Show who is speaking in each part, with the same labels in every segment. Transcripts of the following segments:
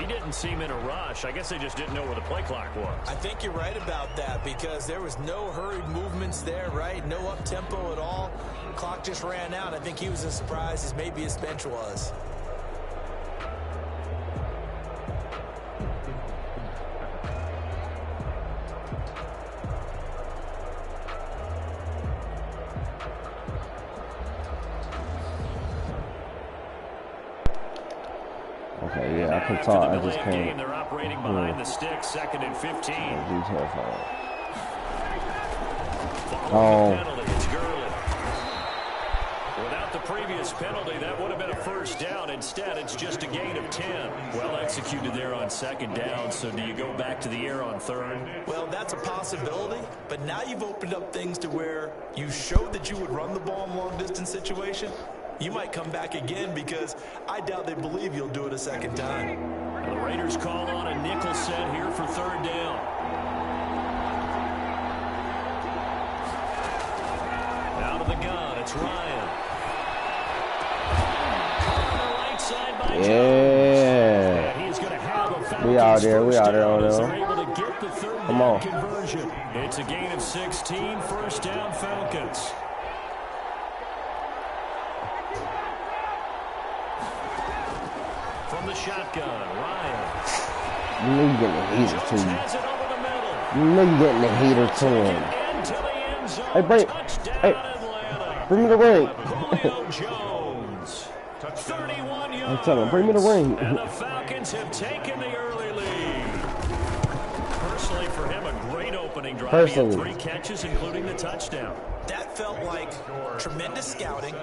Speaker 1: He didn't seem in a rush. I guess they just didn't know where the play clock was.
Speaker 2: I think you're right about that because there was no hurried movements there, right? No up-tempo at all. Clock just ran out. I think he was as surprised as maybe his bench was.
Speaker 3: Okay, yeah, I can talk. I just can't.
Speaker 1: They're operating behind the stick, 2nd and 15.
Speaker 3: Oh.
Speaker 1: It's Gurley. Without the previous penalty, that would have been a first down. Instead, it's just a gain of 10. Well executed there on 2nd down. So do you go back to the air on 3rd?
Speaker 2: Well, that's a possibility. But now you've opened up things to where you showed that you would run the ball in long-distance situation. You might come back again because I doubt they believe you'll do it a 2nd time.
Speaker 1: The Raiders call on a nickel set here for 3rd down. Out of the gun, it's Ryan. Right side by
Speaker 3: yeah.
Speaker 1: He's going to have a Falcons
Speaker 3: we out there on
Speaker 1: them.
Speaker 3: them.
Speaker 1: Able to get the 3rd
Speaker 3: Come
Speaker 1: down
Speaker 3: on.
Speaker 1: conversion. It's a gain of 16, 1st down Falcons. From the shotgun, Ryan.
Speaker 3: You know you're getting the heater to you. You know you're getting the heater to him. Hey, bring me the ring. I'm telling him, bring me the ring.
Speaker 1: And the Falcons have taken the early lead. Personally, for him, a great opening drive. He had 3 catches, including the touchdown.
Speaker 2: That felt like tremendous scouting,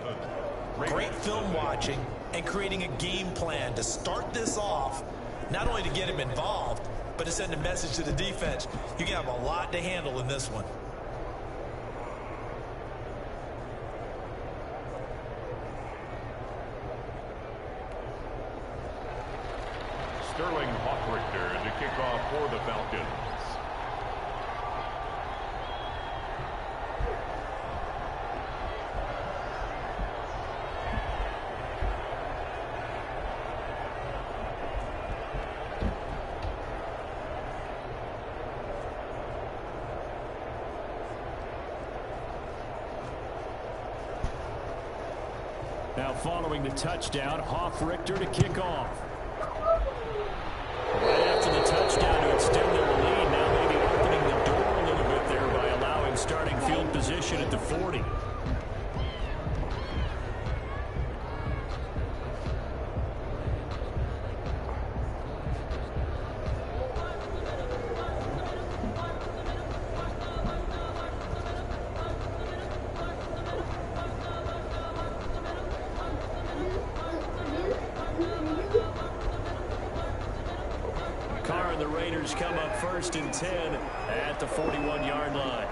Speaker 2: great film watching, and creating a game plan to start this off, not only to get him involved, but to send a message to the defense. You can have a lot to handle in this one.
Speaker 4: Sterling Hawkrichter to kick off for the Falcons.
Speaker 1: Now following the touchdown, Hofrichter to kick off. Right after the touchdown to extend their lead, now maybe opening the door a little bit there by allowing starting field position at the 40. The Raiders come up 1st and 10 at the 41-yard line.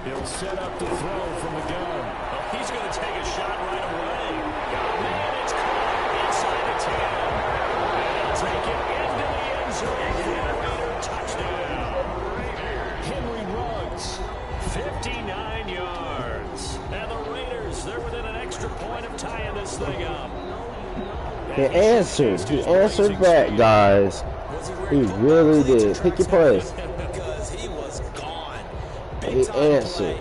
Speaker 1: He'll set up to throw from the gun. Oh, he's going to take a shot right away. And it's caught inside the 10. And he'll take it into the end zone for a Raider touchdown. Henry Ruggs, 59 yards. And the Raiders, they're within an extra point of tying this thing up.
Speaker 3: He answered back, guys. He really did. Pick your play. He answered.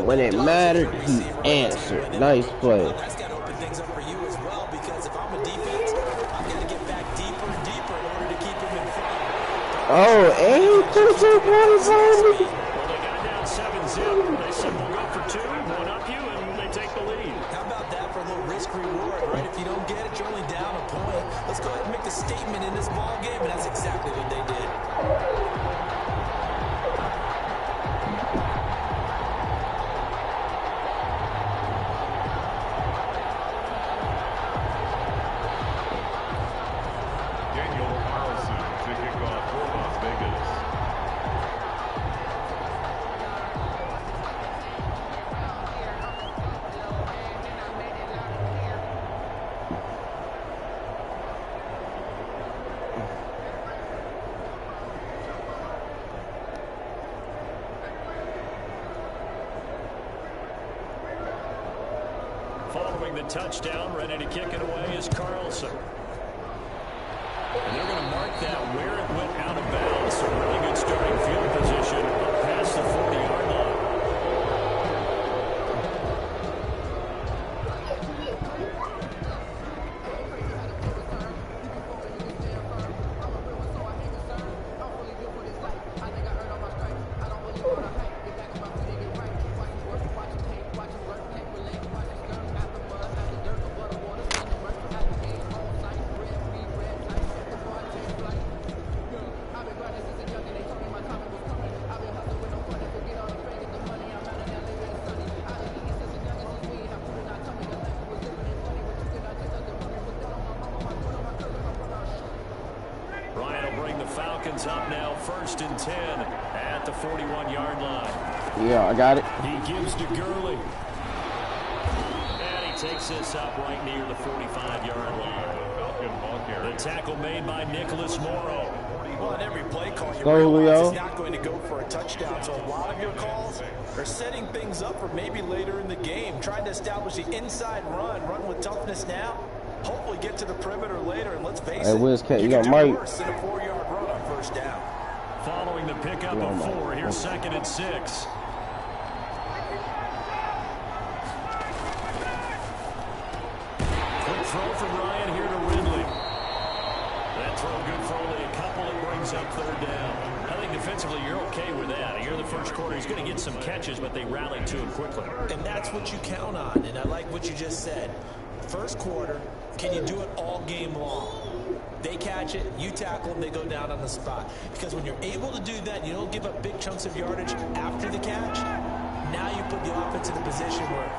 Speaker 3: When it mattered, he answered. Nice play.
Speaker 2: That's got to open things up for you as well, because if I'm a defense, I've got to get back deeper and deeper in order to keep him in front.
Speaker 3: Oh, and he put 2 points on me.
Speaker 1: Well, they got down 7-0. They said we'll go for 2, one up you, and they take the lead.
Speaker 2: How about that for a little risk reward, right? If you don't get it, you're only down a point. Let's go ahead and make the statement in this ball game, and that's exactly what they did.
Speaker 1: Following the touchdown, ready to kick it away is Carlson. And they're going to mark that where it went out of bounds. So really good starting field position up past the 40-yard line. Falcons up now, 1st and 10 at the 41-yard line.
Speaker 3: Yeah, I got it.
Speaker 1: He gives to Gurley. And he takes this up right near the 45-yard line. The tackle made by Nicholas Morrow.
Speaker 2: Well, in every play call, you
Speaker 3: Go,
Speaker 2: realize
Speaker 3: Julio.
Speaker 2: it's not going to go for a touchdown. So a lot of your calls are setting things up for maybe later in the game, trying to establish the inside run with toughness now. Hopefully get to the perimeter later, and let's face it,
Speaker 3: you
Speaker 2: you
Speaker 3: got
Speaker 2: can do
Speaker 3: Mike.
Speaker 2: worse than a 4-yard run on 1st down.
Speaker 1: Following the pickup of 4, here's 2nd and 6. Quick throw from Ryan here to Ridley. That throw good for only a couple. It brings up 3rd down. I think defensively you're okay with that. You're the first quarter. He's going to get some catches, but they rallied to him quickly.
Speaker 2: And that's what you count on, and I like what you just said. First quarter, can you do it all game long? They catch it, you tackle them, they go down on the spot. Because when you're able to do that, you don't give up big chunks of yardage after the catch. Now you put the offense in a position where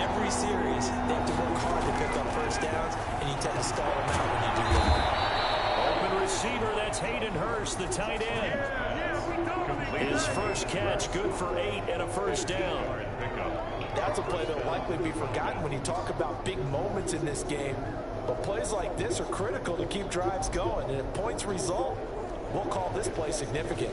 Speaker 2: every series they have to work hard to pick up 1st downs, and you tend to stall them out when you do that.
Speaker 1: Open receiver, that's Hayden Hurst, the tight end. His first catch, good for 8 and a 1st down.
Speaker 2: That's a play that will likely be forgotten when you talk about big moments in this game. But plays like this are critical to keep drives going. And if points result, we'll call this play significant.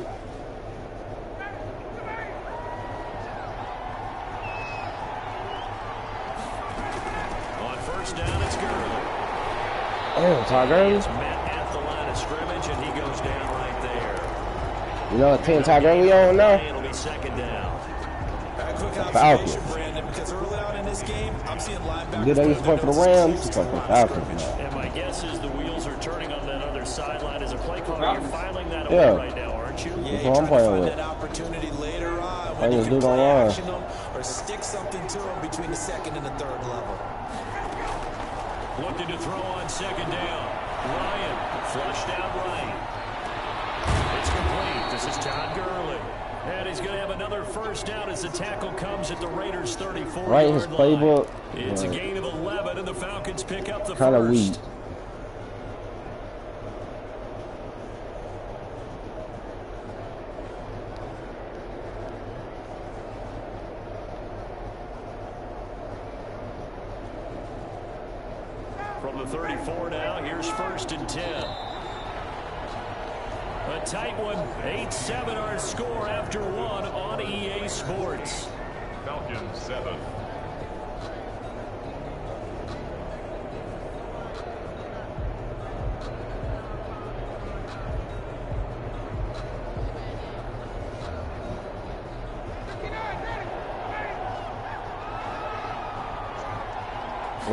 Speaker 1: On 1st down, it's Gurley.
Speaker 3: Oh, Todd Gurley.
Speaker 1: He's met at the line of scrimmage, and he goes down right there.
Speaker 3: You know what team Todd Gurley on now?
Speaker 1: It'll be 2nd down.
Speaker 2: Quick
Speaker 3: Falcons.
Speaker 2: observation, Brandon, because early on in this game, I'm seeing linebackers.
Speaker 3: Good, I used to play for the Rams. You play for the Falcons now.
Speaker 1: And my guess is the wheels are turning on that other sideline as a play caller. You're filing that away right now, aren't you?
Speaker 2: Yeah,
Speaker 3: That's
Speaker 2: you're
Speaker 3: what I'm
Speaker 2: trying to
Speaker 3: playing
Speaker 2: find
Speaker 3: with.
Speaker 2: that opportunity later on
Speaker 3: I
Speaker 2: when you
Speaker 3: just
Speaker 2: can
Speaker 3: do it
Speaker 2: play
Speaker 3: online.
Speaker 2: action them or stick something to them between the 2nd and the 3rd level.
Speaker 1: Looking to throw on 2nd down. Ryan flushed out right. It's complete. This is Todd Gurley. And he's going to have another 1st down as the tackle comes at the Raiders' 34-yard line.
Speaker 3: Right, his playbook.
Speaker 1: It's a gain of 11, and the Falcons pick up the
Speaker 3: Kind of
Speaker 1: first.
Speaker 3: weak.
Speaker 1: From the 34 now, here's 1st and 10. A tight one, 8-7 our score after 1 on EA Sports.
Speaker 4: Falcons 7.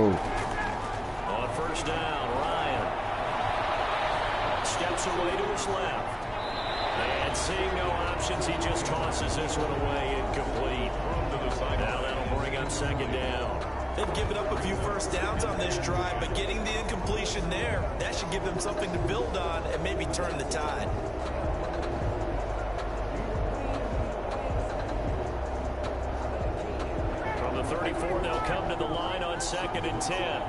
Speaker 3: Oh.
Speaker 1: On 1st down, Ryan steps away to his left. And seeing no options, he just tosses this one away, incomplete. Now that'll bring up 2nd down.
Speaker 2: They've given up a few 1st downs on this drive, but getting the incompletion there, that should give them something to build on and maybe turn the tide.
Speaker 1: From the 34, they'll come to the line on 2nd and 10.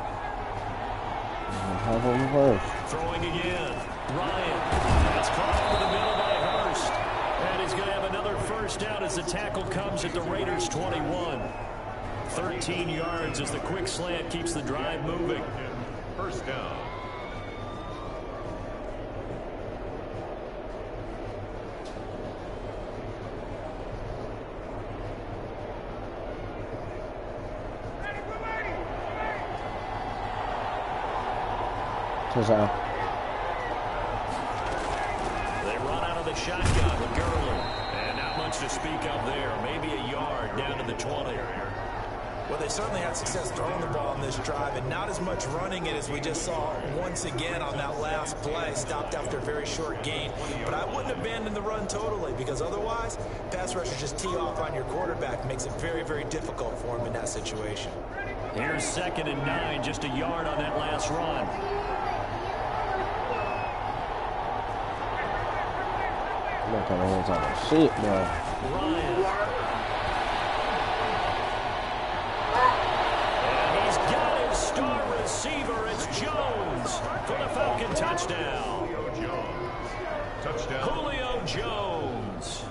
Speaker 1: Throwing again. Ryan. That's caught over the middle by Hurst. And he's going to have another 1st down as the tackle comes at the Raiders' 21. 13 yards as the quick slant keeps the drive moving.
Speaker 4: 1st down.
Speaker 3: Touchdown.
Speaker 1: the shotgun with Gurley. And not much to speak of there. Maybe a yard down to the 20.
Speaker 2: Well, they certainly had success throwing the ball in this drive, and not as much running it as we just saw once again on that last play. Stopped after a very short gain. But I wouldn't abandon the run totally, because otherwise, pass rushers just tee off on your quarterback. Makes it very, very difficult for him in that situation.
Speaker 1: Here's 2nd and 9, just a yard on that last run.
Speaker 3: I'm not trying to hold on to shit, bro.
Speaker 1: Ryan. And he's got his star receiver. It's Jones for the Falcon touchdown. Julio Jones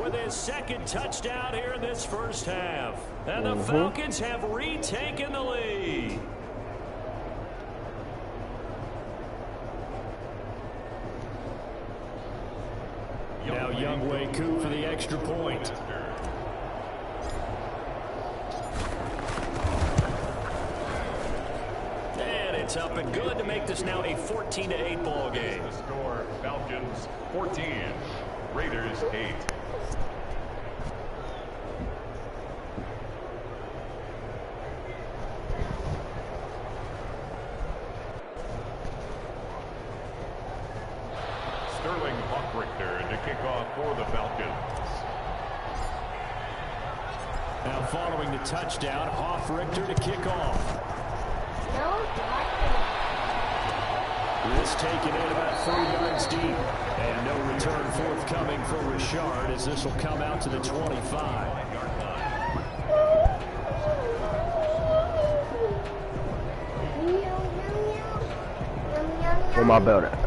Speaker 1: with his 2nd touchdown here in this first half. And the Falcons have retaken the lead. Now Younghoe Koo for the extra point. And it's up and good to make this now a 14-8 ball game.
Speaker 4: The score, Falcons 14, Raiders 8. To kick off for the Falcons.
Speaker 1: Now following the touchdown, Hoff-Richter to kick off. This taken in about 3 yards deep. And no return forthcoming for Richard as this will come out to the 25.
Speaker 3: Where my belt at?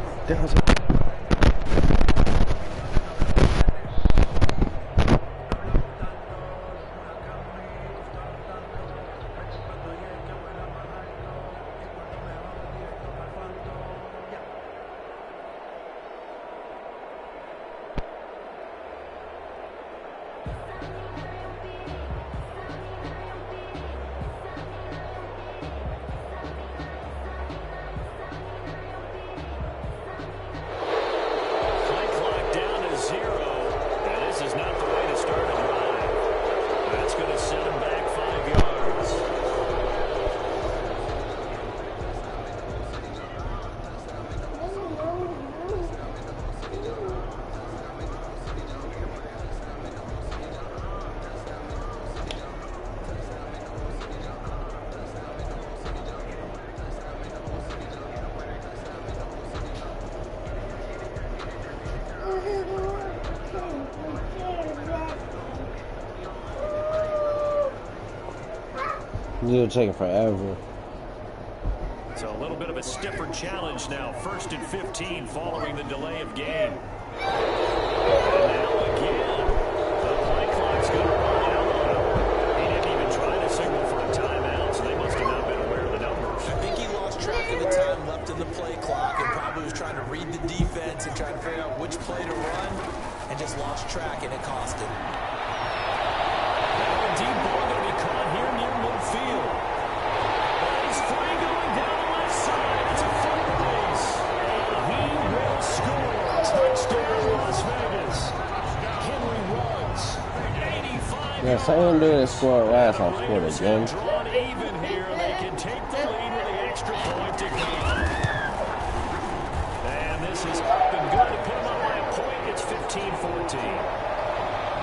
Speaker 3: You're taking forever.
Speaker 1: It's a little bit of a stiffer challenge now. 1st and 15 following the delay of game. And now again, the play clock's going to run out. He didn't even try to signal for a timeout, so they must have not been aware of the numbers.
Speaker 2: I think he lost track of the time left in the play clock and probably was trying to read the defense and trying to figure out which play to run and just lost track, and it cost him.
Speaker 1: Now a deep ball going to be caught here near midfield. He's free going down the left side. It's a foot race. He will score. Touchdown, Las Vegas. Henry runs. 85.
Speaker 3: Yeah, same dude that scored last time scored again.
Speaker 1: Drawn even here. They can take the lead with the extra point to come. And this is up and good to put him up by a point. It's 15-14.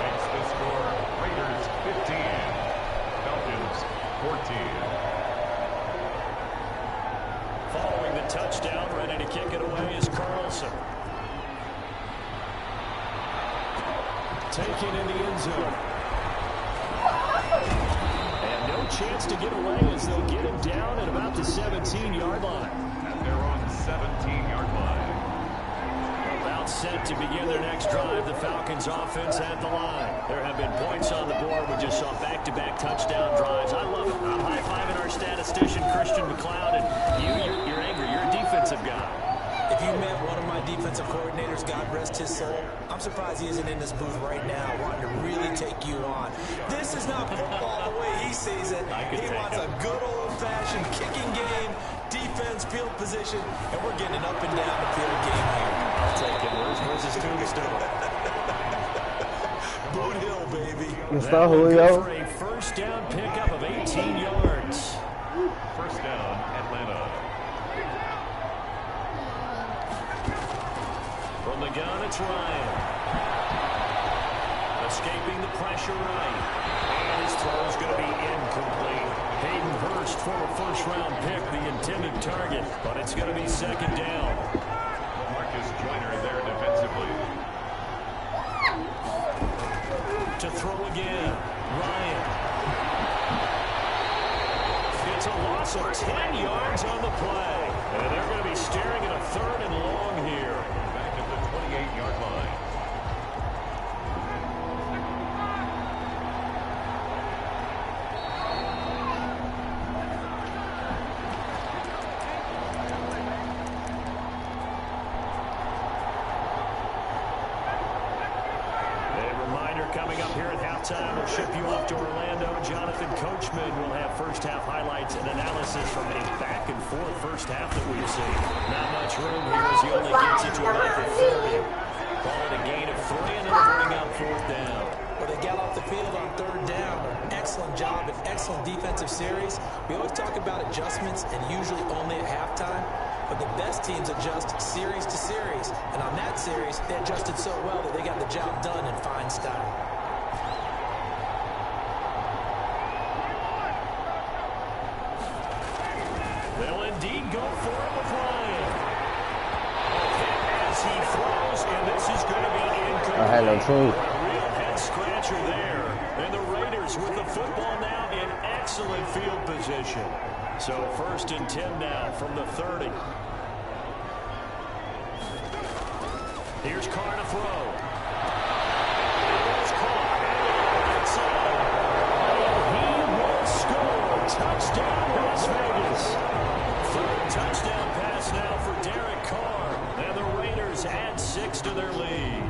Speaker 4: Makes the score Raiders 15, Falcons 14.
Speaker 1: Following the touchdown, ready to kick it away is Carlson. Taken in the end zone. And no chance to get away as they'll get him down at about the 17-yard line.
Speaker 4: At their own 17-yard line.
Speaker 1: About set to begin their next drive, the Falcons offense at the line. There have been points on the board. We just saw back-to-back touchdown drives. I love it. I'm high-fiving our statistician, Christian McLeod, and you're angry. You're a defensive guy.
Speaker 2: If you met one of my defensive coordinators, God rest his soul, I'm surprised he isn't in this booth right now wanting to really take you on. This is not football the way he sees it. He wants a good old-fashioned kicking game, defense, field position, and we're getting an up and down the field game here.
Speaker 1: I'll take it. Where's his tombstone?
Speaker 2: Boot Hill, baby.
Speaker 3: It's not Julio.
Speaker 1: For a first down pickup of 18 yards.
Speaker 4: First down, Atlanta.
Speaker 1: From the gun, it's Ryan. Escaping the pressure right. And his throw is going to be incomplete. Hayden Hurst, former first-round pick, the intended target, but it's going to be second down.
Speaker 4: Marcus Joyner there defensively.
Speaker 1: To throw again, Ryan. It's a loss of 10 yards on the play. And they're going to be staring at a third and long here.
Speaker 4: Back at the 28-yard line.
Speaker 1: Coming up here at halftime, we'll ship you off to Orlando. Jonathan Coachman will have first-half highlights and analysis from a back-and-forth first half that we've seen. Not much room here as he only gets it to about the 30. Call it a gain of 3 and it'll bring up fourth down.
Speaker 2: Well, they got off the field on third down. Excellent job, an excellent defensive series. We always talk about adjustments and usually only at halftime. But the best teams adjust series to series. And on that series, they adjusted so well that they got the job done in fine style.
Speaker 1: They'll indeed go for it with Ryan. As he throws, and this is going to be incomplete.
Speaker 3: I had no clue.
Speaker 1: A real head-scratcher there. And the Raiders with the football now in excellent field position. So first and 10 now from the 30. Here's Carr to throw. It was caught. And he will score. Touchdown, Las Vegas. Third touchdown pass now for Derek Carr. And the Raiders add 6 to their lead.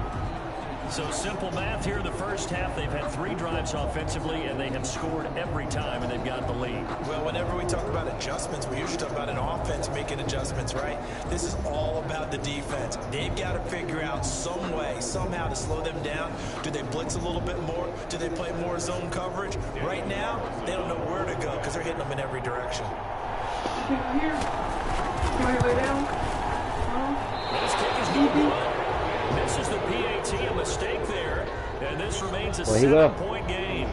Speaker 1: So simple math here in the first half. They've had 3 drives offensively, and they have scored every time, and they've got the lead.
Speaker 2: Well, whenever we talk about adjustments, we usually talk about an offense making adjustments, right? This is all about the defense. They've got to figure out some way, somehow to slow them down. Do they blitz a little bit more? Do they play more zone coverage? Right now, they don't know where to go because they're hitting them in every direction.
Speaker 5: Here. My way down.
Speaker 1: This kick is no good. Misses the PAT, a mistake there, and this remains a 7-point game.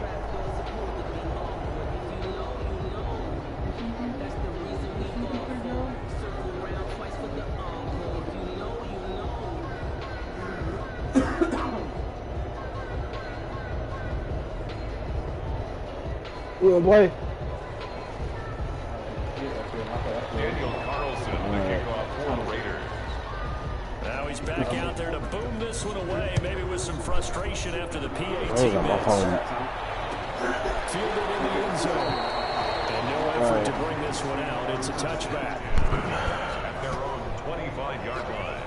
Speaker 3: You wanna play?
Speaker 4: Daniel Carlson, the kickoff for the Raiders.
Speaker 1: Now he's back out there to boom this one away, maybe with some frustration after the PAT miss. Fielded in the end zone. And no effort to bring this one out. It's a touchback.
Speaker 4: At their own 25-yard line.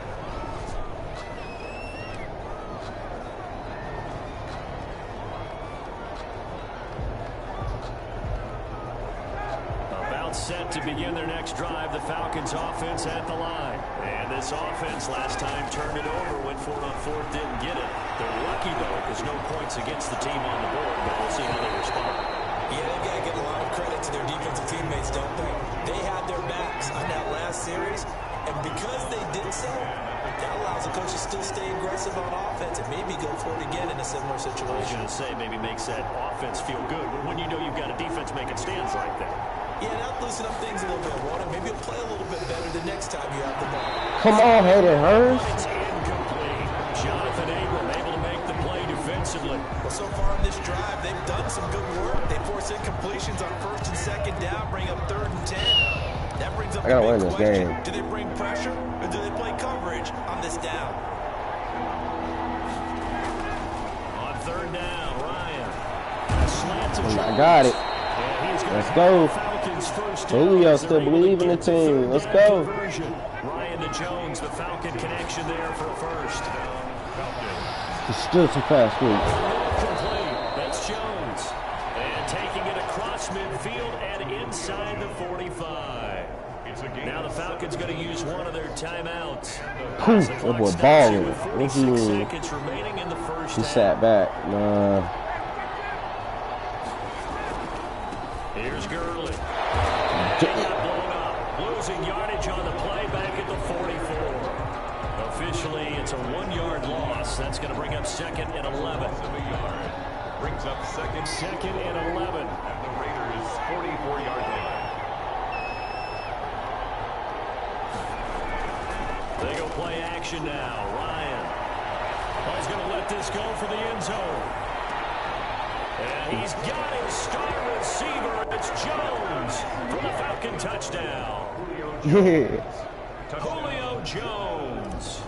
Speaker 1: Set to begin their next drive. The Falcons offense at the line. And this offense last time turned it over, went for it on fourth, didn't get it. They're lucky, though, because no points against the team on the board, but we'll see how they respond.
Speaker 2: Yeah, they've got to give a lot of credit to their defensive teammates, don't they? They had their backs on that last series, and because they did so, that allows the coach to still stay aggressive on offense and maybe go for it again in a similar
Speaker 1: I was
Speaker 2: situation.
Speaker 1: going to say, maybe makes that offense feel good when you know you've got a defense making stands like that.
Speaker 2: Yeah, that'll loosen up things a little bit, won't it? Maybe you'll play a little bit better the next time you have the ball.
Speaker 3: Come on, Hayden Hurst.
Speaker 1: It's incomplete. Jonathan Abram able to make the play defensively.
Speaker 2: Well, so far in this drive, they've done some good work. They force incompletions on first and second down, bring up third and 10. That brings up the big question. Do they bring pressure or do they play coverage on this down?
Speaker 1: On third down, Ryan. Slant to
Speaker 3: I got it. Let's go. Julio still believe in the team. Let's go.
Speaker 1: Ryan to Jones, the Falcon connection there for a first.
Speaker 3: It's still too fast, please.
Speaker 1: Complete. That's Jones. And taking it across midfield and inside the 45. Now the Falcons going to use one of their timeouts.
Speaker 3: That boy balling. What you mean?
Speaker 1: Seconds remaining in the first
Speaker 3: He
Speaker 1: half.
Speaker 3: sat back. Nah.
Speaker 1: Here's Gurley. Losing yardage on the play back at the 44. Officially, it's a 1-yard loss. That's going to bring up 2nd and 11.
Speaker 4: Brings up second
Speaker 1: and 11.
Speaker 4: At the Raiders' 44-yard line.
Speaker 1: They go play action now. Ryan. Oh, he's going to let this go for the end zone. And he's got his star receiver. It's Jones for the Falcon touchdown.
Speaker 3: Yeah.
Speaker 1: Julio Jones.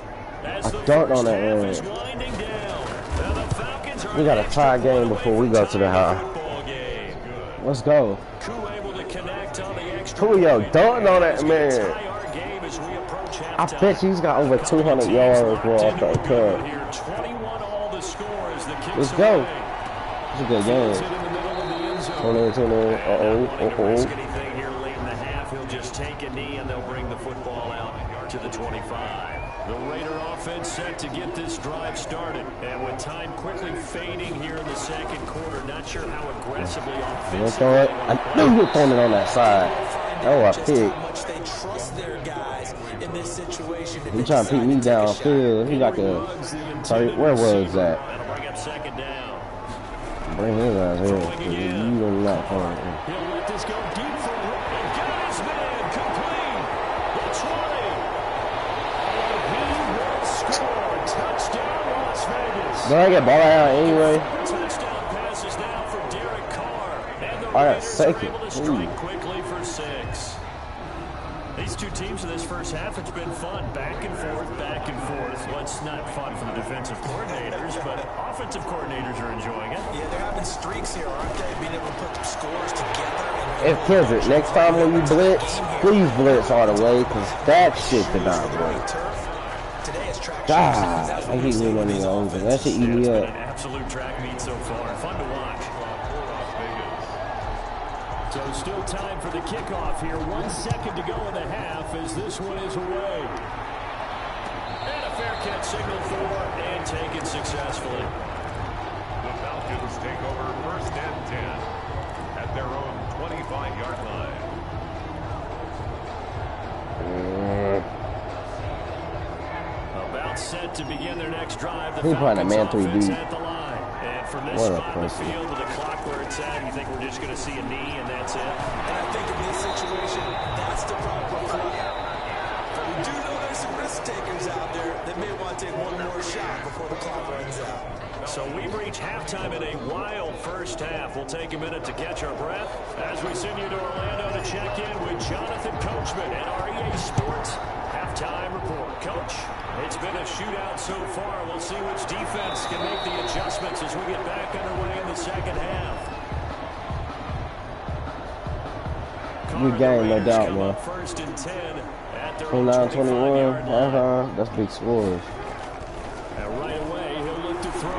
Speaker 1: As the
Speaker 3: don't know
Speaker 1: first
Speaker 3: that
Speaker 1: half
Speaker 3: man.
Speaker 1: is winding down. Now the Falcons are
Speaker 3: We got a tie game before we go to the house.
Speaker 1: football game.
Speaker 3: Let's go.
Speaker 1: Who able to connect on the extra
Speaker 3: Julio
Speaker 1: point.
Speaker 3: dunking on that
Speaker 1: It's gonna
Speaker 3: man.
Speaker 1: tie our game as we approach
Speaker 3: I
Speaker 1: halftime.
Speaker 3: bet you he's got over 200 yards, bro, off that cut.
Speaker 1: Here, 21 all the score as the kicks
Speaker 3: Let's go.
Speaker 1: away.
Speaker 3: It's a good game.
Speaker 1: It's in the middle of the end zone.
Speaker 3: 20.
Speaker 1: Not risk anything here late in the half. He'll just take a knee and they'll bring the football out to the 25. The Raider offense set to get this drive started. And with time quickly fading here in the second quarter, not sure how aggressively offensively.
Speaker 3: I knew you were throwing it on that side. That was a pick.
Speaker 2: How much they trust their guys in this situation.
Speaker 3: He trying to pick me downfield. He got the. Sorry, where was that?
Speaker 1: That'll bring up 2nd down.
Speaker 3: Bring his ass here. You do not throwing it.
Speaker 1: He'll let this go deep for him. And got his man complete. The 20. And he will score. Touchdown, Las Vegas.
Speaker 3: But I get ball out anyway.
Speaker 1: Touchdown passes now for Derek Carr. And the
Speaker 3: I got
Speaker 1: Raiders are
Speaker 3: second.
Speaker 1: able to strike quickly for 6. These two teams in this first half, it's been fun. Back and forth, back and forth. Well, it's not fun for the defensive coordinators, but offensive coordinators are enjoying it.
Speaker 2: Yeah, they're having streaks here, aren't they? Being able to put scores together.
Speaker 3: If Kendrick, next time when you blitz, please blitz all the way, because that shit did not work. God, I hate when running over. That shit eat me
Speaker 1: It's been
Speaker 3: up.
Speaker 1: an absolute track meet so far. Fun to watch. So still time for the kickoff here. 1 second to go in the half as this one is away. And a fair catch signal for and taken successfully.
Speaker 4: The Falcons take over 1st and 10 at their own 25-yard line.
Speaker 1: About set to begin their next drive. The
Speaker 3: He playing a
Speaker 1: Falcons
Speaker 3: man 3D.
Speaker 1: offense at the line. And from this
Speaker 3: What a
Speaker 1: spot in the
Speaker 3: person.
Speaker 1: field with the clock where it's at, you think we're just going to see a knee and that's it?
Speaker 2: And I think in this situation, that's the proper play. But we do know there's some risk takers out there that may want to take one more shot before the clock runs out.
Speaker 1: So we've reached halftime in a wild first half. We'll take a minute to catch our breath as we send you to Orlando to check in with Jonathan Coachman at our EA Sports halftime report. Coach, it's been a shootout so far. We'll see which defense can make the adjustments as we get back underway in the second half.
Speaker 3: Good game, no doubt, man.
Speaker 1: 1st and 10 at their
Speaker 3: 29-21.
Speaker 1: 25-yard line.
Speaker 3: That's big scores.
Speaker 1: And right away, he'll look to throw.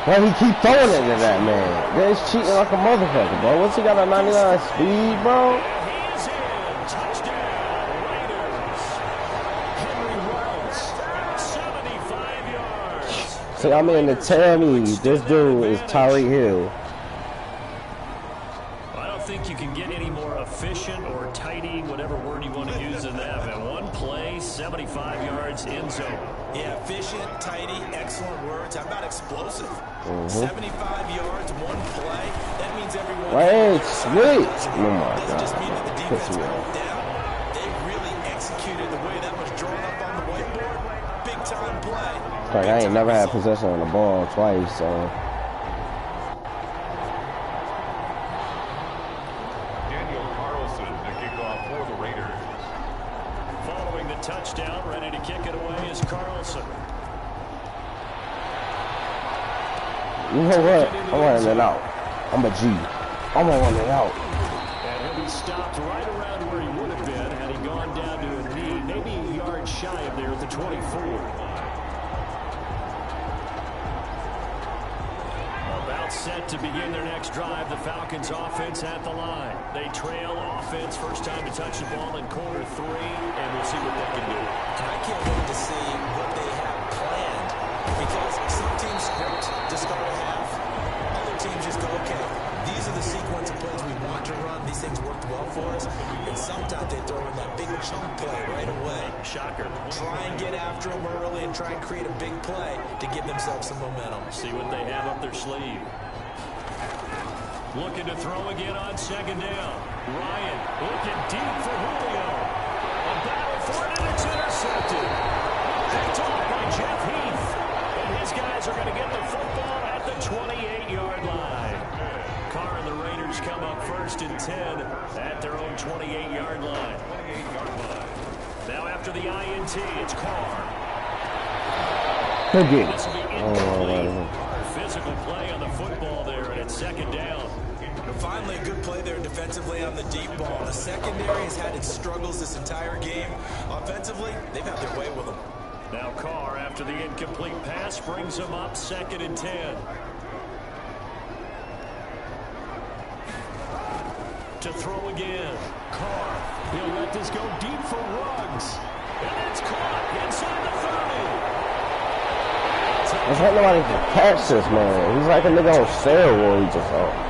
Speaker 3: Why he keep throwing it to that man? That's cheating like a motherfucker, bro. What's he got a 99 speed, bro?
Speaker 1: And he's in. Touchdown, Raiders. Henry Wells, 75 yards.
Speaker 3: See, I mean, to tell me this dude is Tyreek Hill.
Speaker 1: I don't think you can get any more efficient or tidy, whatever word you want to use in that. Man, one play, 75 yards, end zone.
Speaker 2: Yeah, efficient, tidy, excellent words. How about explosive? 75 yards, one play. That means everyone.
Speaker 3: Wait, switch. Oh my
Speaker 2: Doesn't just mean that the
Speaker 3: God.
Speaker 2: defense
Speaker 3: Puts me
Speaker 2: went
Speaker 3: off.
Speaker 2: down. They really executed the way that was drawn up on the whiteboard. Big time play.
Speaker 3: Like, I ain't never had possession of the ball twice, so.
Speaker 4: Daniel Carlson to kick off for the Raiders.
Speaker 1: Following the touchdown, ready to kick it away is Carlson.
Speaker 3: You know what? I'm running it out. I'm a G. I'm gonna run it out.
Speaker 1: And he'll be stopped right around where he would have been had he gone down to a knee, maybe a yard shy of there at the 24. About set to begin their next drive. The Falcons offense at the line. They trail offense, first time to touch the ball in quarter 3, and we'll see what they can do.
Speaker 2: And I can't wait to see what they have planned, because some teams script to start a half. Other teams just go, okay, these are the sequence of plays we want to run. These things worked well for us. And sometimes they throw in that big chunk play right away.
Speaker 1: Shocker.
Speaker 2: Try and get after them early and try and create a big play to give themselves some momentum.
Speaker 1: See what they have up their sleeve. Looking to throw again on second down. Ryan looking deep for Julio. A battle for it, and it's intercepted. Picked off by Jeff Heath. And his guys are going to get the football at the 28-yard line. Carr and the Raiders come up first and 10 at their own 28-yard line. Now after the INT, it's Carr. This will be incomplete. Physical play on the football there, and it's second down.
Speaker 2: Finally, a good play there defensively on the deep ball. The secondary has had its struggles this entire game. Offensively, they've had their way with them.
Speaker 1: Now Carr, after the incomplete pass, brings them up second and 10. To throw again. Carr, he'll let this go deep for Ruggs. And it's caught inside the 30.
Speaker 3: There's like nobody can catch this, man. He's like a nigga on steroids or something.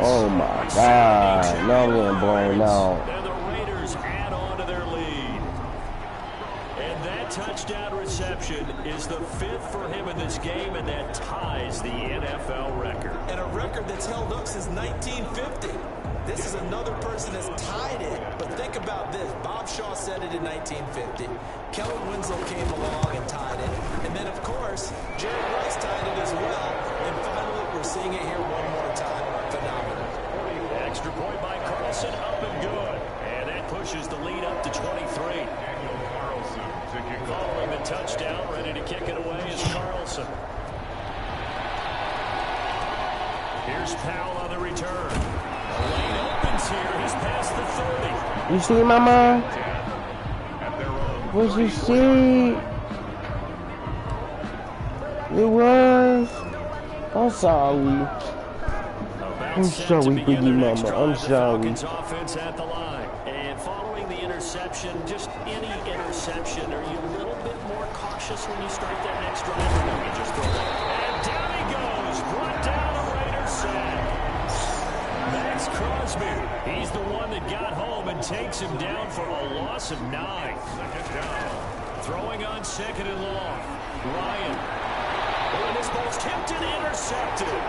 Speaker 3: Oh my God. No, I'm getting blown out.
Speaker 1: And the Raiders add on to their lead. And that touchdown reception is the 5th for him in this game, and that ties the NFL record.
Speaker 2: And a record that's held up since 1950. This is another person that's tied it. But think about this. Bob Shaw said it in 1950. Kellen Winslow came along and tied it. And then, of course, Jerry Rice tied it as well. And finally, we're seeing it here one more time. Phenomenal.
Speaker 1: Extra point by Carlson, up and good. And that pushes the lead up to 23. Following the touchdown, ready to kick it away is Carlson. Here's Powell on the return. The lane opens here. He's past the 30.
Speaker 3: You see, Mama? What you see? It was. I'm sorry. I'm sorry, Biggie Mama. I'm sorry.
Speaker 1: Offense at the line. And following the interception, just any interception, are you a little bit more cautious when you start that next drive? Or do you just throw it? And down he goes. Brought down the Raiders sack. Max Crosby. He's the one that got home and takes him down for a loss of 9. Second down. Throwing on second and long. Ryan. Oh, and this ball's tipped and intercepted.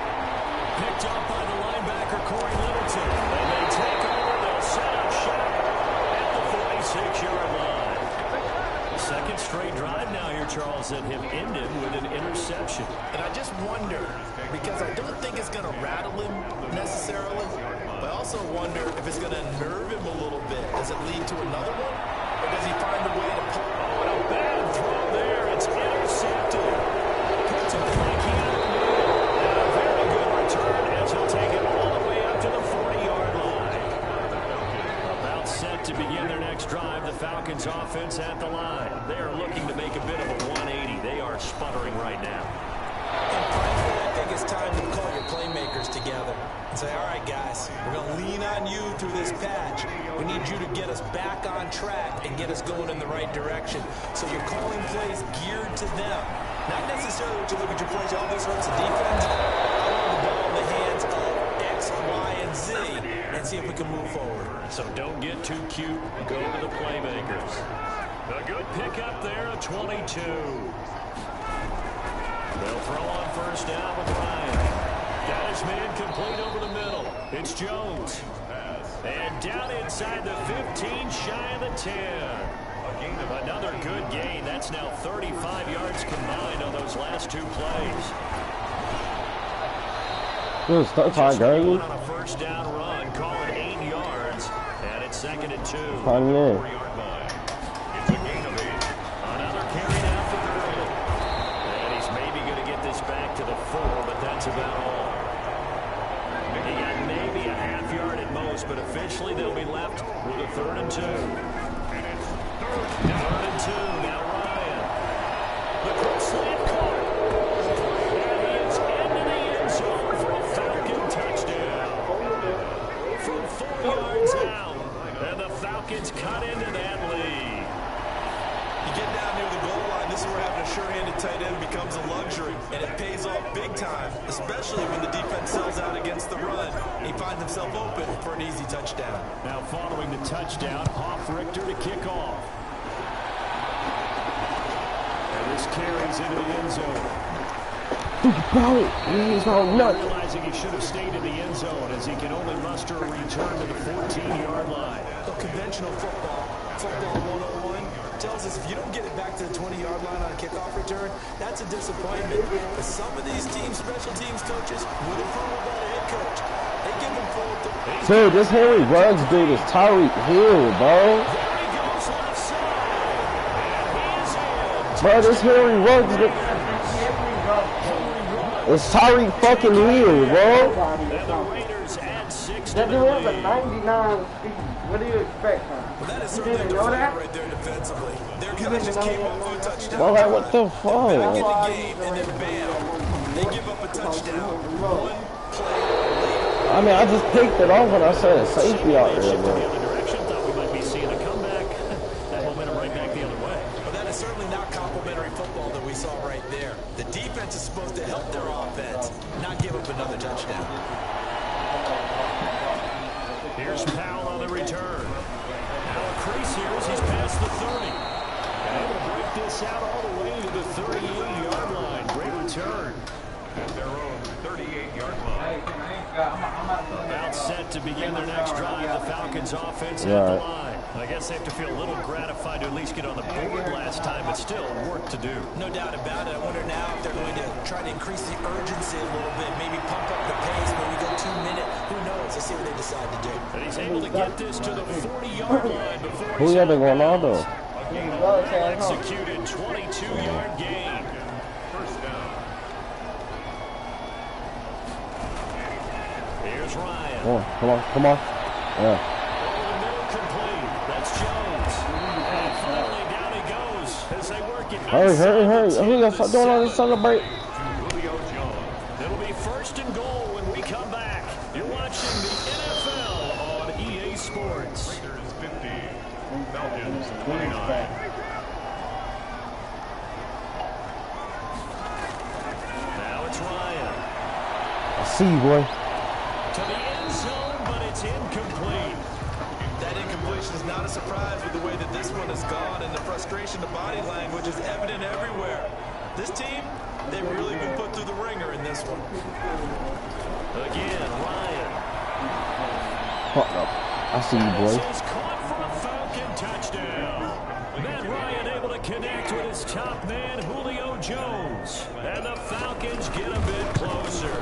Speaker 1: Picked up by the linebacker, Corey Littleton. And they take over. They'll set up shop at the 46-yard line. Second straight drive now here, Charles, that have ended with an interception.
Speaker 2: And I just wonder, because I don't think it's going to rattle him necessarily, but I also wonder if it's going to nerve him a little bit. Does it lead to another one? Or does he find a way to pull?
Speaker 1: Oh, and a bad throw there. It's intercepted. Puts it like he and a very good return as he'll take it all the way up to the 40-yard line. About set to begin their next drive. The Falcons offense at the line. They are looking to make a bit of a 180. They are sputtering right now.
Speaker 2: And finally, I think it's time to call your playmakers together and say, all right, guys, we're going to lean on you through this patch. We need you to get us back on track and get us going in the right direction. So you're calling plays geared to them. Not necessarily what you look at your plays, oh, this hurts the defense. I want the ball in the hands of X, Y, and Z and see if we can move forward.
Speaker 1: So don't get too cute. Go to the playmakers. A good pickup there, a 22. They'll throw on first down with Ryan. Got his man complete over the middle. It's Jones. And down inside the 15, shy of the 10. Another good gain. That's now 35 yards combined on those last 2 plays.
Speaker 3: Good stuff, on
Speaker 1: a first down run, call it 8 yards, and it's second and 2.
Speaker 3: Another
Speaker 1: carry now for Gurley. And he's maybe going to get this back to the 4, but that's about all. He got maybe a half yard at most, but officially they'll be left with a 3rd and 2. And it's 3rd and 2. Now Ryan. The quick slant caught. And he is into the end zone. Falcons cut into that lead.
Speaker 2: You get down near the goal line, this is where having a sure-handed tight end becomes a luxury, and it pays off big time, especially when the defense sells out against the run. He finds himself open for an easy touchdown.
Speaker 1: Now following the touchdown, Richter to kick off. And this carries into the end zone.
Speaker 3: He's all nuts.
Speaker 1: Realizing he should have stayed in the end zone as he can only muster a return to the 14-yard line.
Speaker 2: So conventional football 101, tells us if you don't get it back to the 20-yard line on a kickoff return, that's a disappointment. But some of these teams, special teams coaches, with approval by the head coach, they give them full.
Speaker 3: Dude, this Henry Ruggs dude is Tyreek Hill, bro. Bro, this Henry Ruggs dude. It's Tyreek fucking Hill, bro.
Speaker 5: That dude has a 99 speed. What do you expect, man?
Speaker 2: Well, that is certainly a defender right there defensively. Their guy just came up for a touchdown.
Speaker 3: Bro, like, what the fuck?
Speaker 2: Back in the game, and then bam, they give up a touchdown. One play later.
Speaker 3: I mean, I just picked it off when I said a safety out there, bro.
Speaker 1: Thought we might be seeing a comeback. That momentum right back the other way.
Speaker 2: But that is certainly not complimentary football that we saw right there. The defense is supposed to help their offense, not give up another touchdown.
Speaker 1: Here's Powell on the return. Now a crease here as he's past the 30. And able to break this out all the way to the 38-yard line. Great return.
Speaker 4: At their own 38-yard line.
Speaker 1: About set to begin their next drive. The Falcons offense at the line. I guess they have to feel a little gratified to at least get on the board last time, but still work to do.
Speaker 2: No doubt about it. I wonder now if they're going to try to increase the urgency a little bit, maybe pump up the pace, maybe go 2 minutes. Who knows? Let's see what they decide to do.
Speaker 1: And he's able to get this to the 40-yard line before
Speaker 3: Who had been going on, though?
Speaker 1: executed 22-yard gain.
Speaker 4: First down.
Speaker 1: Here's Ryan.
Speaker 3: Come on. Yeah.
Speaker 1: That's Jones. And finally down he goes as they work it.
Speaker 3: Hurry. Who got doing all this celebrate?
Speaker 4: Julio Jones.
Speaker 1: It'll be first and goal when we come back. You're watching the NFL on EA Sports.
Speaker 4: Raiders 50. Falcons 29.
Speaker 1: Now it's Ryan.
Speaker 3: I see you, boy.
Speaker 1: To the end zone, but it's incomplete.
Speaker 2: That incompletion is not a surprise with the way that this one has gone, and the frustration, the body language is evident everywhere. This team, they've really been put through the ringer in this one.
Speaker 1: Again, Ryan.
Speaker 3: I see you, boy.
Speaker 1: This is caught for a Falcon touchdown. Then Ryan able to connect with his top man, Julio Jones. And the Falcons get a bit closer.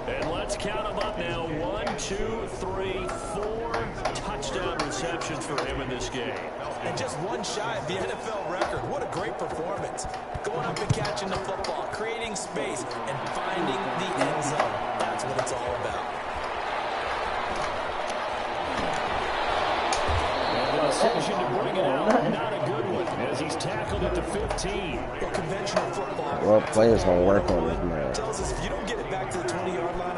Speaker 1: And let's count them up now. 1, 2, 3, 4 touchdown receptions for him in this game.
Speaker 2: And just one shy of the NFL record. What a great performance. Going up and catching the football, creating space, and finding the end zone. That's what it's all about.
Speaker 1: And the decision to bring it out, not a good one, as he's tackled at the 15.
Speaker 2: Well, conventional football.
Speaker 3: Well, players gonna work on this, man.
Speaker 2: Tells us if you don't get it back to the 20-yard line,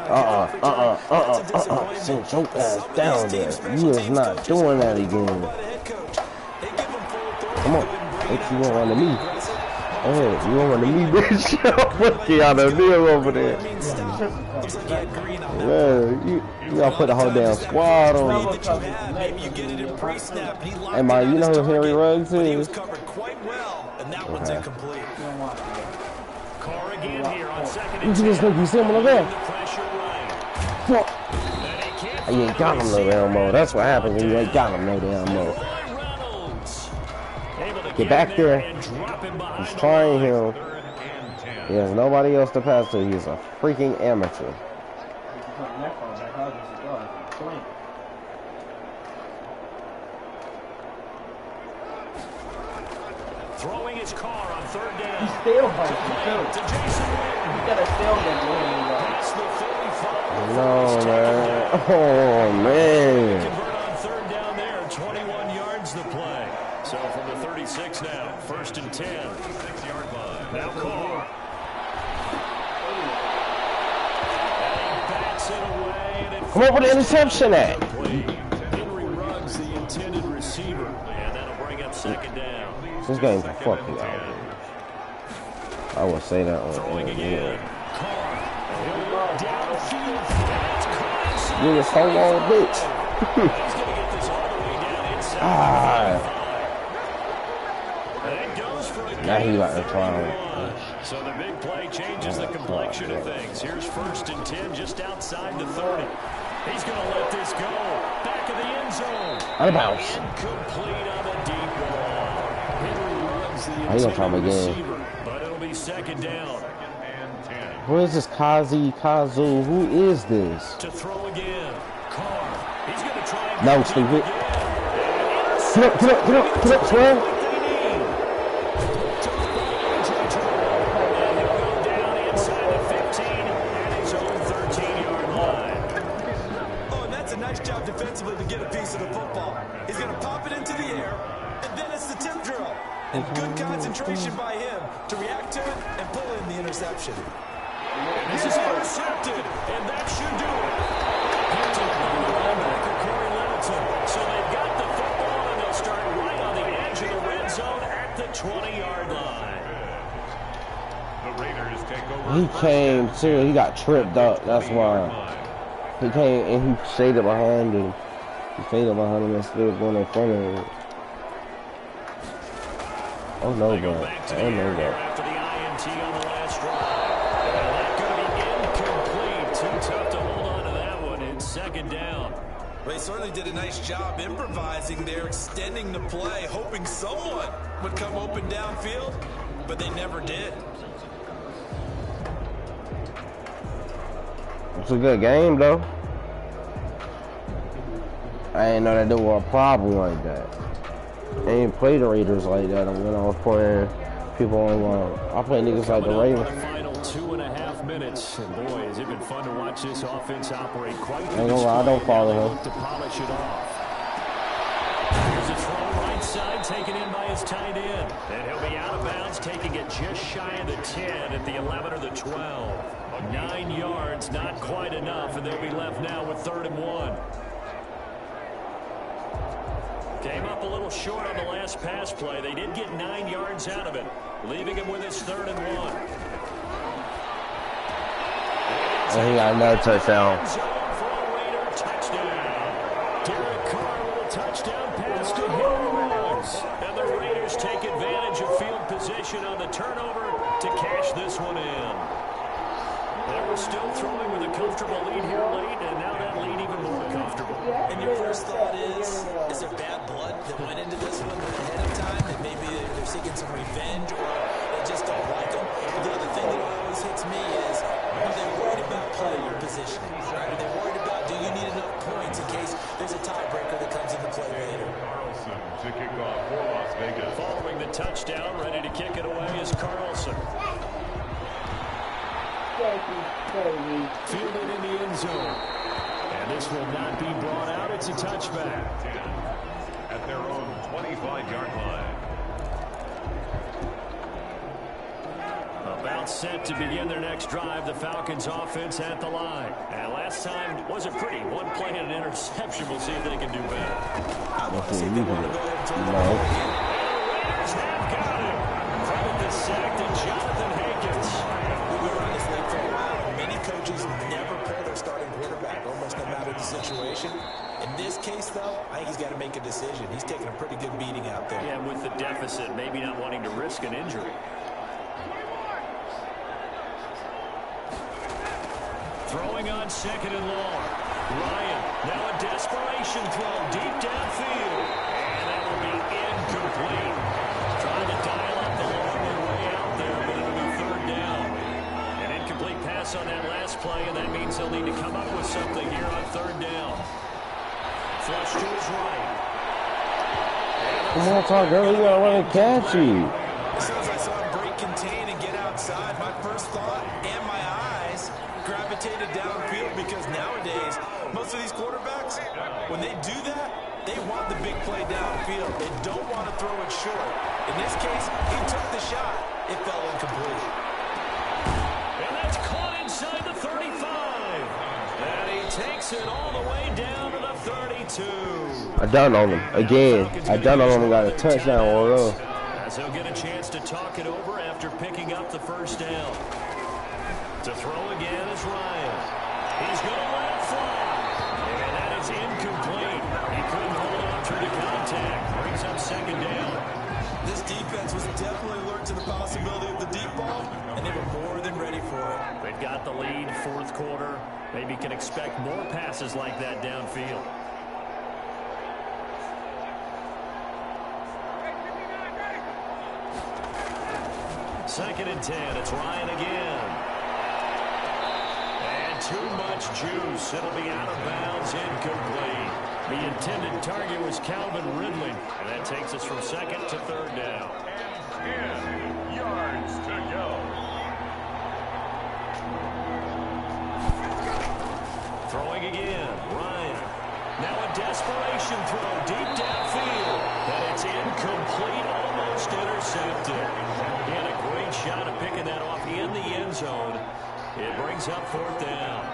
Speaker 3: Sit your ass down there. You is not doing that again. Come on. What you want to me? Hey, you want to me, bitch? Look you out of there over there. Yeah, you gotta put the whole damn squad on. Hey, man, you know who Henry Ruggs is?
Speaker 2: Covered quite well, and that one's incomplete.
Speaker 1: Carr again here on second
Speaker 3: You
Speaker 1: and
Speaker 3: just
Speaker 1: 10.
Speaker 3: think you see him on the back.
Speaker 1: Pressure right.
Speaker 3: Fuck.
Speaker 1: And he can't
Speaker 3: You ain't got him no damn more. That's what happens when you ain't got him no damn more.
Speaker 1: Reynolds. Able to
Speaker 3: Get back there.
Speaker 1: and drop him behind
Speaker 3: He's
Speaker 1: the
Speaker 3: trying
Speaker 1: line.
Speaker 3: him. He has nobody else to pass to. He's a freaking amateur.
Speaker 1: Throwing his car on third down.
Speaker 5: He's still fighting, too.
Speaker 1: To Jason Witten.
Speaker 5: He's got a tailgate going on.
Speaker 1: Past the 35.
Speaker 3: No, man. Oh, man.
Speaker 1: Convert on third down there. 21 yards the play. So from the 36 now. First and 10. 6-yard line. Now Carr. And he bats it away. And it
Speaker 3: Come on with the interception at.
Speaker 1: Henry Ruggs, the second down.
Speaker 3: This game can fuck you out. I would say that on
Speaker 1: again.
Speaker 3: you a so long bitch. Now he about to try.
Speaker 1: So the big play changes the complexion of things. Here's 1st and 10 just outside the 30. He's going to let this go. Back of the end zone.
Speaker 3: Out of bounds.
Speaker 1: Incomplete on a deep ball.
Speaker 3: He's going to try him again.
Speaker 1: But it'll be second down.
Speaker 3: Who is this Kazu? Who is this?
Speaker 1: To throw again. Carr. He's going to try.
Speaker 3: No, stupid. Get up, Swear.
Speaker 2: Defensively to get a piece of the football. He's going to pop it into the air, and then it's the tip drill. And good concentration by him to react to it and pull in the interception.
Speaker 1: And this is intercepted, and that should do it. So they've got the football, and they'll start right on the edge of the red zone at the 20-yard line.
Speaker 4: The Raiders take over.
Speaker 3: He came too. He got tripped up. That's why. He came and he shaded behind him. He faded behind him instead of going in front of him. Oh no, bro. Oh no, bro.
Speaker 1: After the INT on the last drive. And that could be incomplete. Too tough to hold on to that one. It's second down.
Speaker 2: Well, they certainly did a nice job improvising there, extending the play, hoping someone would come open downfield, but they never did.
Speaker 3: It's a good game, though. I didn't know that there was a problem like that. I ain't play the Raiders like that when I was playing people online. I play niggas like the Ravens.
Speaker 1: Final 2.5 minutes. And boy, has it been fun to watch this offense operate quite the
Speaker 3: Ain't gonna lie, I don't follow him.
Speaker 1: to polish it off. Here's a throw right side taken in by his tight end. And he'll be out of bounds, taking it just shy of the 10 at the 11 or the 12. 9 yards, not quite enough, and they'll be left now with 3rd and 1. Came up a little short on the last pass play. They did get 9 yards out of it, leaving him with his 3rd and 1.
Speaker 3: And he got another touchdown.
Speaker 1: Derek Carr with a touchdown pass to Hills. And the Raiders take advantage of field position on the turnover to cash this one in. They were still throwing with a comfortable lead here late, and now that lead even more comfortable.
Speaker 2: And your first thought is there bad blood that went into this one ahead of time, that maybe they're seeking some revenge, or they just don't like them? The other thing that always hits me is, are they worried about player positioning? Right? Are they worried about, do you need enough points in case there's a tiebreaker that comes into play later?
Speaker 4: Carlson to kick off for Las Vegas.
Speaker 1: Following the touchdown, ready to kick it away is Carlson. Fielded in the end zone. And this will not be brought out. It's a touchback.
Speaker 4: At their own 25-yard line.
Speaker 1: About set to begin their next drive. The Falcons offense at the line. And last time wasn't pretty. One play and an interception. We'll see if they can do better.
Speaker 2: I want to see if they want to go ahead and turn it
Speaker 3: No.
Speaker 1: Raiders have got him. Credit the sack to Jonathan Hankins.
Speaker 2: We've been around this league for a while. Many coaches never pair their starting quarterback, almost no matter the situation. In this case, though, I think he's got to make a decision. He's taking a pretty good beating out there.
Speaker 1: Yeah, with the deficit, maybe not wanting to risk an injury. Throwing on 2nd and long. Ryan, now a desperation throw deep downfield. And that will be incomplete. Trying to dial up the long way out there, but it'll be 3rd down. An incomplete pass on that last play, and that means they'll need to come up with something here on 3rd down. Flush to his right.
Speaker 3: Come on, Todd Gurley, you gotta run and catch you.
Speaker 2: As soon as I saw him break contain and get outside, my first thought and my eyes gravitated downfield, because nowadays, most of these quarterbacks, when they do that, they want the big play downfield. They don't want to throw it short. In this case, he took the shot. It fell incomplete.
Speaker 1: And that's caught inside the 35. And he takes it all the way down to the 33. 32.
Speaker 3: I done on him again. I done on him. Got a touchdown or else.
Speaker 1: As he'll get a chance to talk it over after picking up the first down. To throw again is Ryan. He's going to let it fly. And that is incomplete. He couldn't hold on through the contact. Brings up second down.
Speaker 2: This defense was definitely alert to the possibility of the deep ball, and they were more than ready for it.
Speaker 1: They've got the lead, fourth quarter. Maybe can expect more passes like that downfield. Second and 10. It's Ryan again. And too much juice. It'll be out of bounds, incomplete. The intended target was Calvin Ridley. And that takes us from second to third down.
Speaker 4: 10 yards to go.
Speaker 1: Throwing again, Ryan. Now a desperation throw deep downfield. And it's incomplete, almost intercepted. He had a great shot at picking that off in the end zone. It brings up fourth down.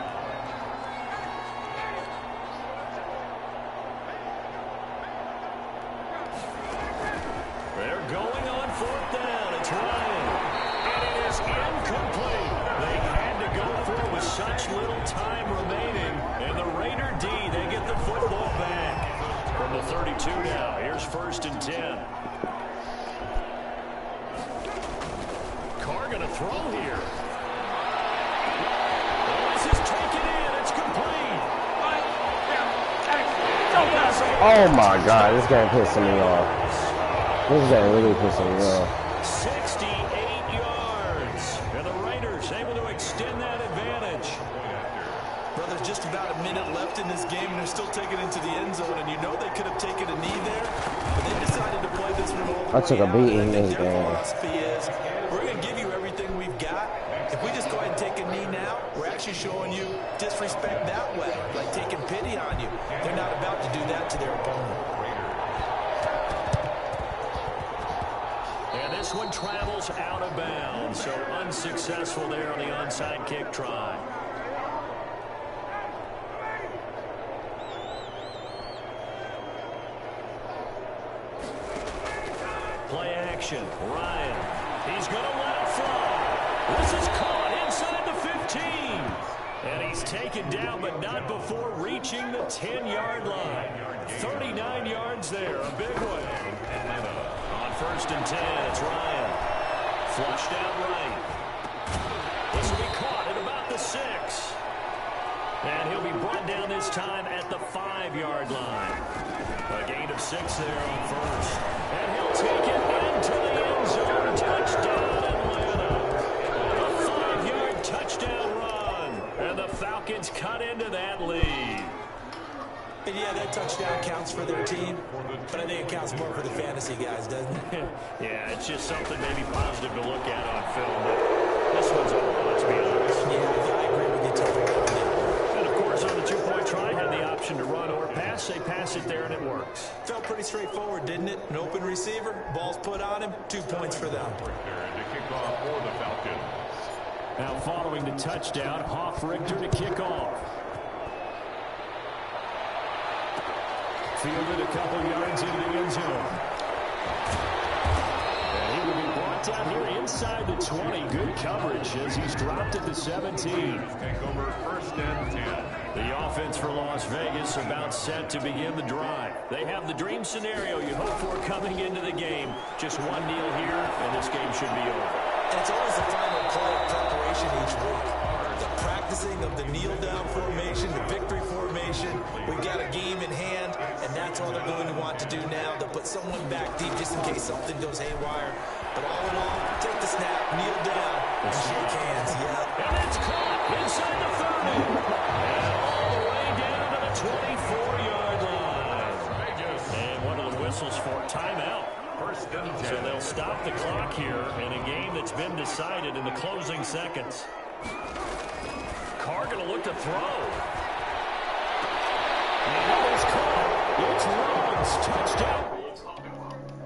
Speaker 1: They're going on fourth down. It's Ryan. And it is incomplete. They had to go for it with such little time remaining. And the Raider D, they get the football back. From the 32 now, here's first and 10. Carr going to throw here. This is taken in. It's complete.
Speaker 3: Oh my God, this game pissing me off. This game really pissing me off.
Speaker 1: 68 yards. And the Raiders able to extend that advantage.
Speaker 2: Well, there's just about a minute left in this game, and they're still taking it into the end zone. And you know they could have taken a knee there, but they decided to play this one all the way
Speaker 3: I took a
Speaker 2: out.
Speaker 3: beating
Speaker 2: And I
Speaker 3: in
Speaker 2: think
Speaker 3: this
Speaker 2: their
Speaker 3: game.
Speaker 2: philosophy is, we're going to give you everything we've got. If we just go ahead and take a knee now, we're actually showing you disrespect that way, like taking pity on you. They're not about to do that to their opponent.
Speaker 1: And this one travels out of bounds, so unsuccessful there on the onside kick try. Play action. Ryan. He's going to let it fly. This is caught inside the 15. And he's taken down, but not before reaching the 10-yard line. 39 yards there. A big one. On first and 10, it's Ryan. Flushed out right. This will be caught at about the 6. And he'll be brought down this time at the 5-yard line. A gain of 6 there on first. And he'll take it into the end zone. Touchdown, Atlanta. A 5-yard touchdown run. And the Falcons cut into that lead.
Speaker 2: And yeah, that touchdown counts for their team, but I think it counts more for the fantasy guys, doesn't it?
Speaker 1: Yeah, it's just something maybe positive to look at on film. But this one's over, let's be honest.
Speaker 2: Yeah, I agree with you totally.
Speaker 1: And, of course, on the two-point try, had the option to run or pass. They pass it there, and it works.
Speaker 2: Felt pretty straightforward, didn't it? An open receiver, ball's put on him, 2 points for them.
Speaker 4: To kick off for the Falcons.
Speaker 1: Now following the touchdown, Hoff-Richter to kick off. Fielded a couple yards into the end zone. And he will be brought down here inside the 20. Good coverage as he's dropped at the 17.
Speaker 4: Take over first and 10.
Speaker 1: The offense for Las Vegas about set to begin the drive. They have the dream scenario you hope for coming into the game. Just one kneel here, and this game should be over.
Speaker 2: And it's always the final play of preparation each week. The practicing of the kneel-down formation, the victory formation. We've got a game in hand, and that's all they're going to want to do now. They'll put someone back deep just in case something goes haywire. But all in all, take the snap, kneel down, and shake hands. Yeah.
Speaker 1: And it's caught inside the 30. And all the way down to the 24-yard line. And one of the whistles for timeout.
Speaker 4: First and 10.
Speaker 1: So they'll stop the clock here in a game that's been decided in the closing seconds. Carr going to look to throw. And it's caught. It's Ruggs. Touchdown.